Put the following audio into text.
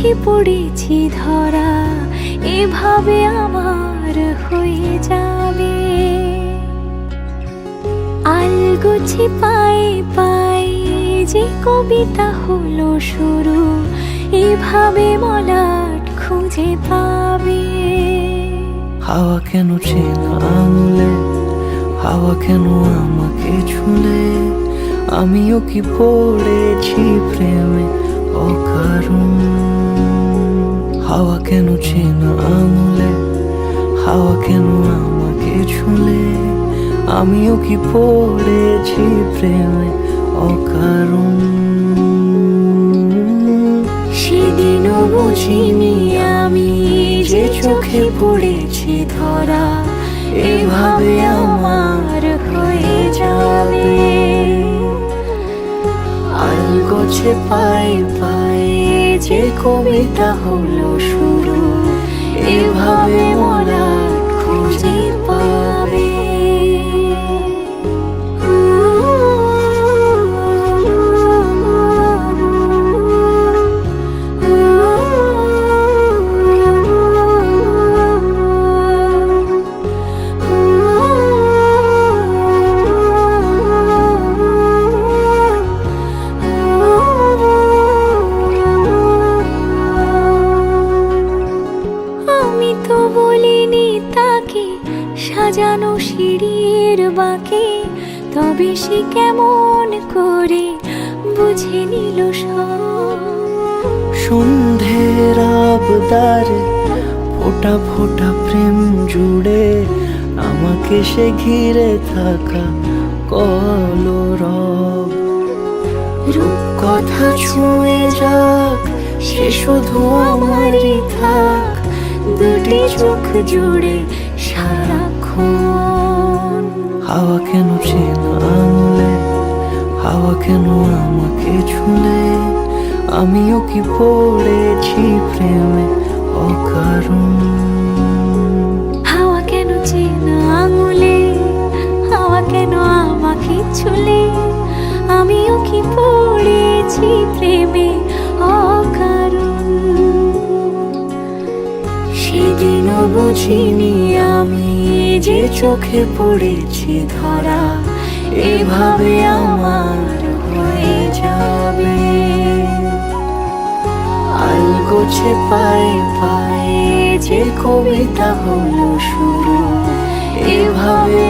চোখে পড়েছি ধরা, এভাবে আমার হয়ে যাবে। আলগোছে পায়ে পায়ে যে কবিতা হলো শুরু, এভাবে মলাট খুঁজে পাবে। হাওয়া কেন চেনা আঙুলে, হাওয়া কেন আমাকে ছুলে, আমিও কি পড়েছি প্রেমে অকারণ। হাওয়া কেন চেনা আঙুলে, হাওয়া কেন আমাকে ছুলে, আমিও কি পড়েছি প্রেমে অকারণ। সেদিনও বুঝিনি আমি যে চোখে পড়েছি ধরা, এভাবে আমার হয়ে যাবে। আলগোছে পায়ে পায়ে যে কবিতা হলো শুরু, এভাবে মলাট খুঁজে পাবে। আমি তো বলিনি তাকে সাজানো সিঁড়ির বাঁকে, তবে সে কেমন করে বুঝে নিল সব। সন্ধ্যের আবদারে ফোটা ফোটা প্রেম জুড়ে, আমাকে সে ঘিরে থাকা কলরব। রূপকথা ছুঁয়ে যাক, সে শুধু আমারই থাক, দুটি চোখ জুড়ে সারাক্ষণ। হাওয়া কেন চেনা আঙুলে, হাওয়া কেন আমাকে ছুলে, আমিও কি পড়েছি প্রেমে অকারণ। হাওয়া কেন চেনা আঙুলে, হাওয়া কেন আমাকে ছুলে, আমিও কি পড়েছি প্রেমে অকারণ। সেদিনও বুঝিনি আমি যে চোখে পড়েছি ধরা, এভাবে আমার হয়ে যাবে। আলগোছে পায়ে পায়ে যে কবিতা হলো শুরু, এভাবে